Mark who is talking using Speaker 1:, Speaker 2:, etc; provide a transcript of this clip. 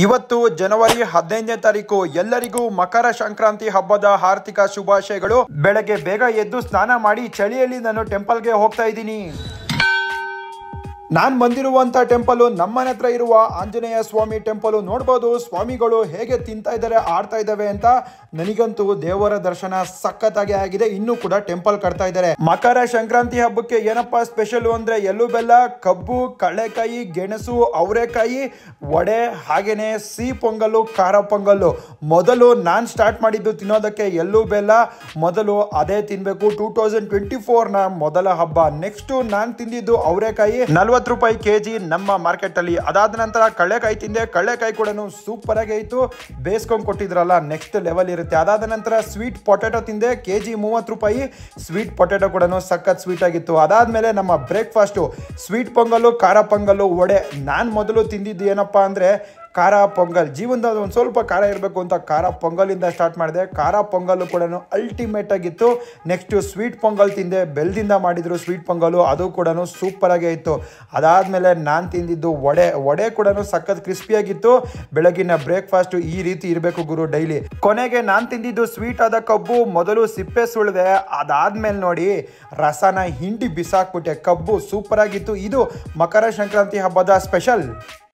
Speaker 1: ಇವತ್ತು ಜನವರಿ 15ನೇ ತಾರೀಕು. ಎಲ್ಲರಿಗೂ ಮಕರ ಸಂಕ್ರಾಂತಿ ಹಬ್ಬದ ಹಾರ್ದಿಕ ಶುಭಾಶಯಗಳು. ಬೆಳಗ್ಗೆ ಬೇಗ ಎದ್ದು ಸ್ನಾನ ಮಾಡಿ ಚಳಿಯಲ್ಲಿ ನಾನು ಟೆಂಪಲ್ಗೆ ಹೋಗ್ತಾ ಇದ್ದೀನಿ. ನಾನು ಬಂದಿರುವಂಥ ಟೆಂಪಲು ನಮ್ಮನೆ ಹತ್ರ ಇರುವ ಆಂಜನೇಯ ಸ್ವಾಮಿ ಟೆಂಪಲು. ನೋಡ್ಬೋದು ಸ್ವಾಮಿಗಳು ಹೇಗೆ ತಿಂತಾ ಇದ್ದಾರೆ, ಆಡ್ತಾ ಇದ್ದಾವೆ ಅಂತ. ನನಗಂತೂ ದೇವರ ದರ್ಶನ ಸಖತ್ತಾಗಿ ಆಗಿದೆ. ಇನ್ನೂ ಕೂಡ ಟೆಂಪಲ್ ಕಟ್ತಾ ಇದ್ದಾರೆ. ಮಕರ ಸಂಕ್ರಾಂತಿ ಹಬ್ಬಕ್ಕೆ ಏನಪ್ಪಾ ಸ್ಪೆಷಲ್ ಅಂದ್ರೆ ಎಳ್ಳು ಬೆಲ್ಲ, ಕಬ್ಬು, ಕಡಲೆಕಾಯಿ, ಗೆಣಸು, ಅವರೆಕಾಯಿ, ವಡೆ, ಹಾಗೇನೆ ಸಿಹಿ ಪೊಂಗಲ್ಲು, ಖಾರ ಪೊಂಗಲ್ಲು. ಮೊದಲು ನಾನು ಸ್ಟಾರ್ಟ್ ಮಾಡಿದ್ದು ತಿನ್ನೋದಕ್ಕೆ ಎಳ್ಳು ಬೆಲ್ಲ. ಮೊದಲು ಅದೇ ತಿನ್ಬೇಕು. 2024ನ ಮೊದಲ ಹಬ್ಬ. ನೆಕ್ಸ್ಟ್ ನಾನು ತಿಂದಿದ್ದು ಅವರೆಕಾಯಿ, 40 ರೂಪಾಯಿ ಕೆಜಿ ನಮ್ಮ ಮಾರ್ಕೆಟ್ ಅಲ್ಲಿ. ಅದಾದ ನಂತರ ಕಡಲೆಕಾಯಿ ತಿಂದೆ. ಕಡಲೆಕಾಯಿ ಕೂಡ ಸೂಪರ್ ಆಗಿ ಆಯಿತು. ಬೇಯಿಸ್ಕೊಂಡು ಕೊಟ್ಟಿದ್ರಲ್ಲ, ನೆಕ್ಸ್ಟ್ ಲೆವೆಲ್ ಇರುತ್ತೆ. ಅದಾದ ನಂತರ ಸ್ವೀಟ್ ಪೊಟ್ಯಾಟೊ ತಿಂದೆ, ಕೆಜಿ 30 ರೂಪಾಯಿ. ಸ್ವೀಟ್ ಪೊಟ್ಯಾಟೊ ಕೂಡ ಸಖತ್ ಸ್ವೀಟ್ ಆಗಿತ್ತು. ಅದಾದ್ಮೇಲೆ ನಮ್ಮ ಬ್ರೇಕ್ಫಾಸ್ಟು ಸ್ವೀಟ್ ಪೊಂಗಲ್ಲು, ಖಾರ ಪೊಂಗಲ್ಲು, ವಡೆ. ನಾನು ಮೊದಲು ತಿಂದಿದ್ದು ಏನಪ್ಪಾ ಅಂದರೆ ಖಾರ ಪೊಂಗಲ್. ಜೀವನದಲ್ಲಿ ಒಂದು ಸ್ವಲ್ಪ ಖಾರ ಇರಬೇಕು ಅಂತ ಖಾರ ಪೊಂಗಲಿಂದ ಸ್ಟಾರ್ಟ್ ಮಾಡಿದೆ. ಖಾರ ಪೊಂಗಲ್ಲು ಕೂಡ ಅಲ್ಟಿಮೇಟ್ ಆಗಿತ್ತು. ನೆಕ್ಸ್ಟ್ ಸ್ವೀಟ್ ಪೊಂಗಲ್ ತಿಂದೆ, ಬೆಲ್ಲದಿಂದ ಮಾಡಿದ್ರು ಸ್ವೀಟ್ ಪೊಂಗಲ್ಲು, ಅದು ಕೂಡ ಸೂಪರ್ ಆಗಿ ಇತ್ತು. ಅದಾದಮೇಲೆ ನಾನು ತಿಂದಿದ್ದು ವಡೆ ಕೂಡ ಸಖತ್ ಕ್ರಿಸ್ಪಿಯಾಗಿತ್ತು. ಬೆಳಗಿನ ಬ್ರೇಕ್ಫಾಸ್ಟು ಈ ರೀತಿ ಇರಬೇಕು ಗುರು ಡೈಲಿ. ಕೊನೆಗೆ ನಾನು ತಿಂದಿದ್ದು ಸ್ವೀಟ್ ಆದ ಕಬ್ಬು. ಮೊದಲು ಸಿಪ್ಪೆ ಸುಳಿದೆ, ಅದಾದ್ಮೇಲೆ ನೋಡಿ ರಸನ ಹಿಂಡಿ ಬಿಸಾಕ್ಬಿಟ್ಟೆ. ಕಬ್ಬು ಸೂಪರ್ ಆಗಿತ್ತು. ಇದು ಮಕರ ಸಂಕ್ರಾಂತಿ ಹಬ್ಬದ ಸ್ಪೆಷಲ್.